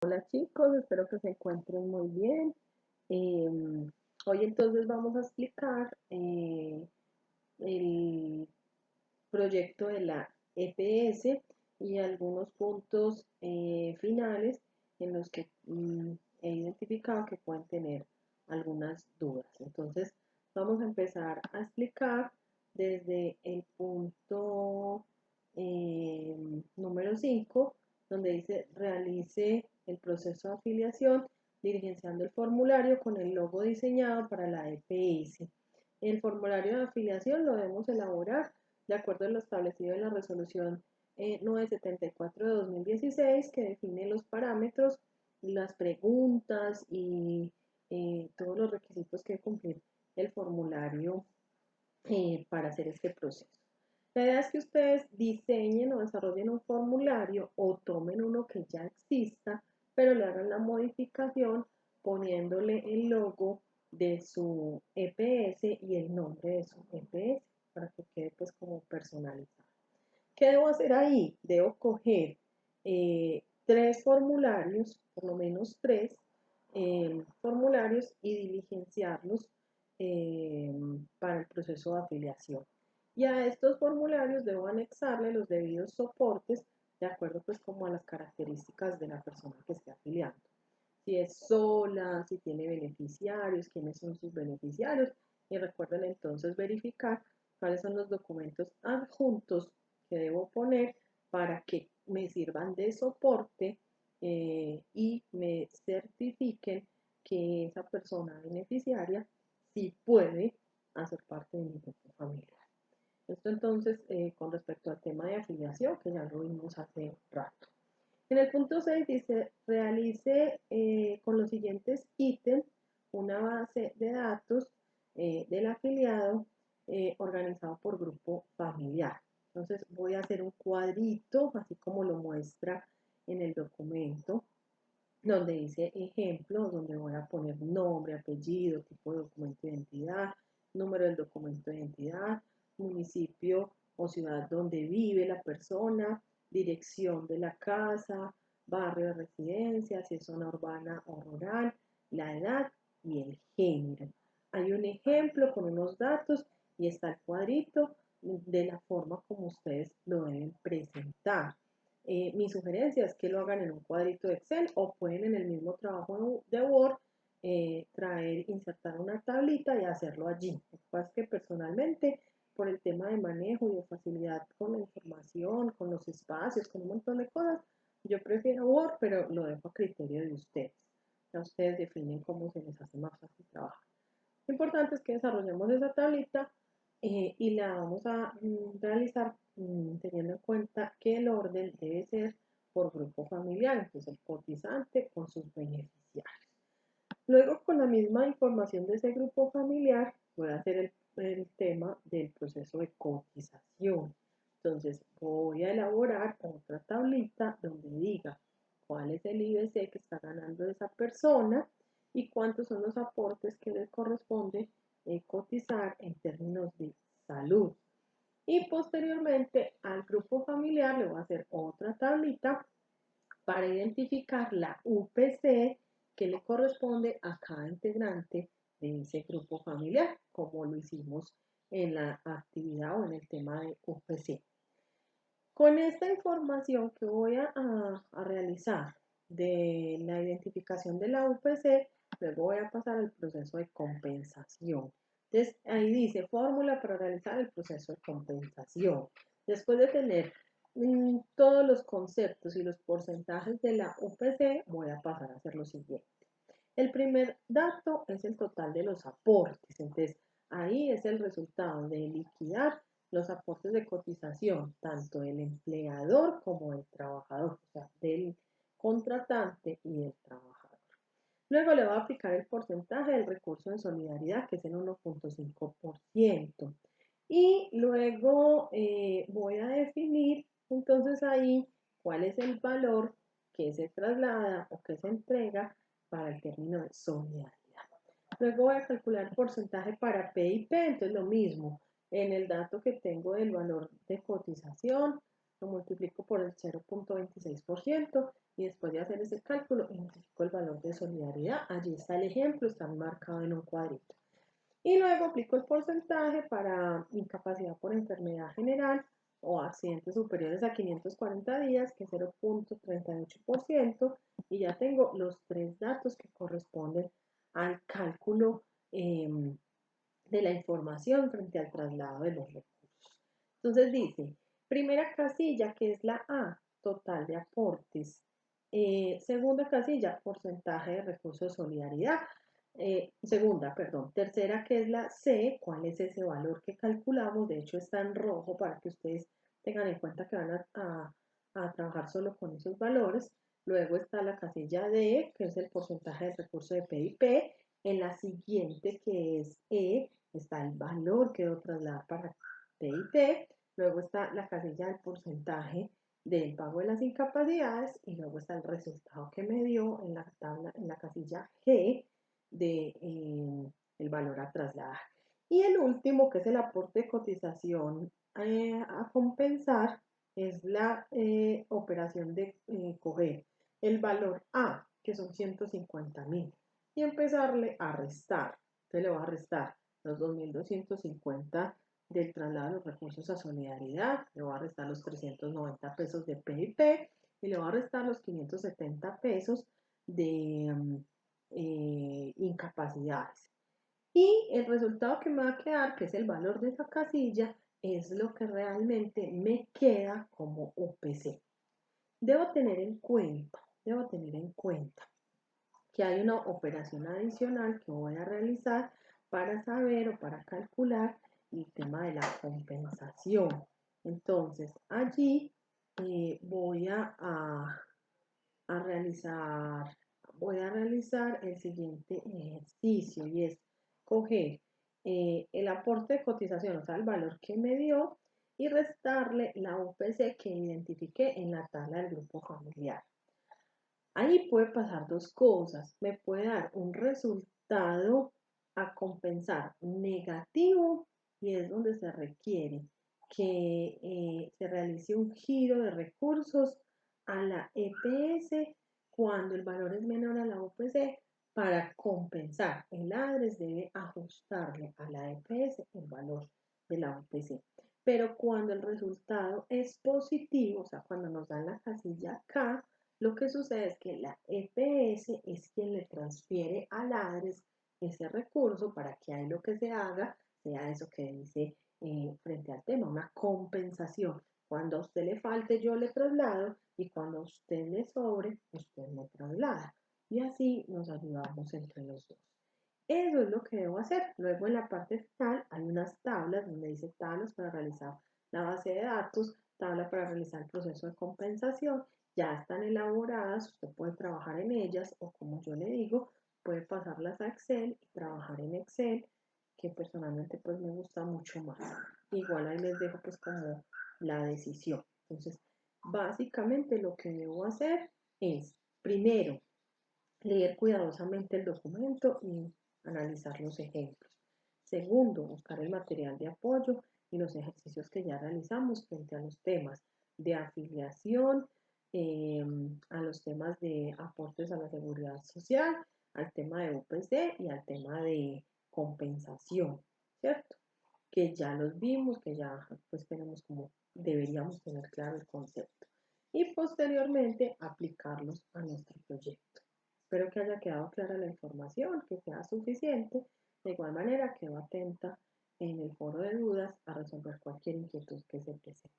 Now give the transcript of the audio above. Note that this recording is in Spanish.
Hola chicos, espero que se encuentren muy bien. Hoy entonces vamos a explicar el proyecto de la EPS y algunos puntos finales en los que he identificado que pueden tener algunas dudas. Entonces vamos a empezar a explicar desde el punto número 5, donde dice realice el proceso de afiliación diligenciando el formulario con el logo diseñado para la EPS. El formulario de afiliación lo debemos elaborar de acuerdo a lo establecido en la resolución 974 de 2016, que define los parámetros, las preguntas y todos los requisitos que debe cumplir el formulario para hacer este proceso. La idea es que ustedes diseñen o desarrollen un formulario o tomen uno que ya exista, pero le hagan la modificación poniéndole el logo de su EPS y el nombre de su EPS para que quede pues como personalizado. ¿Qué debo hacer ahí? Debo coger 3 formularios, por lo menos 3 formularios y diligenciarlos para el proceso de afiliación. Y a estos formularios debo anexarle los debidos soportes de acuerdo pues como a las características de la persona que esté afiliando. Si es sola, si tiene beneficiarios, quiénes son sus beneficiarios. Y recuerden entonces verificar cuáles son los documentos adjuntos que debo poner para que me sirvan de soporte y me certifiquen que esa persona beneficiaria sí puede hacer parte de mi grupo familiar. Esto entonces con respecto al tema de afiliación, que ya lo vimos hace rato. En el punto 6 dice, realice con los siguientes ítems una base de datos del afiliado organizado por grupo familiar. Entonces voy a hacer un cuadrito, así como lo muestra en el documento, donde dice ejemplo, donde voy a poner nombre, apellido, tipo de documento de identidad, número del documento de identidad, municipio o ciudad donde vive la persona, dirección de la casa, barrio de residencia, si es zona urbana o rural, la edad y el género. Hay un ejemplo con unos datos y está el cuadrito de la forma como ustedes lo deben presentar. Mi sugerencia es que lo hagan en un cuadrito de Excel o pueden en el mismo trabajo de Word insertar una tablita y hacerlo allí. Lo que pasa es que personalmente, por el tema de manejo y de facilidad con la información, con los espacios, con un montón de cosas, yo prefiero Word, pero lo dejo a criterio de ustedes. Ya ustedes definen cómo se les hace más fácil trabajar. Lo importante es que desarrollemos esa tablita y la vamos a realizar teniendo en cuenta que el orden debe ser por grupo familiar, entonces el cotizante con sus beneficiarios. Luego, con la misma información de ese grupo familiar, voy a hacer el tema del proceso de cotización. Entonces, voy a elaborar otra tablita donde diga cuál es el IBC que está ganando esa persona y cuántos son los aportes que le corresponde cotizar en términos de salud. Y posteriormente al grupo familiar le voy a hacer otra tablita para identificar la UPC que le corresponde a cada integrante de ese grupo familiar, como lo hicimos en la actividad o en el tema de UPC. Con esta información que voy a realizar de la identificación de la UPC, luego voy a pasar al proceso de compensación. Entonces, ahí dice fórmula para realizar el proceso de compensación. Después de tener todos los conceptos y los porcentajes de la UPC, voy a pasar a hacer lo siguiente. El primer dato es el total de los aportes. Entonces, ahí es el resultado de liquidar los aportes de cotización, tanto del empleador como del trabajador, o sea, del contratante y del trabajador. Luego le va a aplicar el porcentaje del recurso de solidaridad, que es el 1.5%. Y luego voy a definir entonces ahí cuál es el valor que se traslada o que se entrega para el término de solidaridad. Luego voy a calcular el porcentaje para P y P, entonces lo mismo, en el dato que tengo del valor de cotización, lo multiplico por el 0.26% y después de hacer ese cálculo identifico el valor de solidaridad. Allí está el ejemplo, está marcado en un cuadrito. Y luego aplico el porcentaje para incapacidad por enfermedad general o accidentes superiores a 540 días, que es 0,38%, y ya tengo los tres datos que corresponden al cálculo de la información frente al traslado de los recursos. Entonces dice, primera casilla, que es la A, total de aportes. Segunda casilla, porcentaje de recursos de solidaridad. Tercera, que es la C, cuál es ese valor que calculamos. De hecho, está en rojo para que ustedes tengan en cuenta que van a trabajar solo con esos valores. Luego está la casilla D, que es el porcentaje de recursos de PIP. En la siguiente, que es E, está el valor que debo trasladar para PIP. Luego está la casilla del porcentaje del pago de las incapacidades y luego está el resultado que me dio en la tabla, en la casilla G de el valor a trasladar. Y el último, que es el aporte de cotización a compensar, es la operación de coger el valor A, que son 150.000, y empezarle a restar. Entonces le voy a restar los 2.250 del traslado de los recursos a solidaridad, le voy a restar los 390 pesos de PIP y le voy a restar los 570 pesos de incapacidades. Y el resultado que me va a quedar, que es el valor de esa casilla, es lo que realmente me queda como UPC. Debo tener en cuenta que hay una operación adicional que voy a realizar para saber o para calcular el tema de la compensación. Entonces, allí voy a realizar el siguiente ejercicio, y es coger el aporte de cotización, o sea, el valor que me dio, y restarle la UPC que identifiqué en la tabla del grupo familiar. Ahí puede pasar dos cosas. Me puede dar un resultado a compensar negativo, y es donde se requiere que se realice un giro de recursos a la EPS cuando el valor es menor a la UPC para compensar. El ADRES debe ajustarle a la EPS el valor de la UPC. Pero cuando el resultado es positivo, o sea, cuando nos dan la casilla K, lo que sucede es que la EPS es quien le transfiere al ADRES ese recurso para que ahí lo que se haga sea eso que dice frente al tema, una compensación. Cuando a usted le falte, yo le traslado, y cuando a usted le sobre, usted me traslada. Y así nos ayudamos entre los dos. Eso es lo que debo hacer. Luego en la parte final hay unas tablas donde dice tablas para realizar la base de datos, tabla para realizar el proceso de compensación. Ya están elaboradas, usted puede trabajar en ellas o, como yo le digo, puede pasarlas a Excel y trabajar en Excel, que personalmente pues me gusta mucho más. Igual ahí les dejo pues como la decisión. Entonces, básicamente lo que debo hacer es, primero, leer cuidadosamente el documento y analizar los ejemplos. Segundo, buscar el material de apoyo y los ejercicios que ya realizamos frente a los temas de afiliación, a los temas de aportes a la seguridad social, al tema de UPC y al tema de compensación, ¿cierto? Que ya los vimos, que ya pues tenemos como, deberíamos tener claro el concepto. Y posteriormente aplicarlos a nuestro proyecto. Espero que haya quedado clara la información, que sea suficiente. De igual manera, quedo atenta en el foro de dudas a resolver cualquier inquietud que se presente.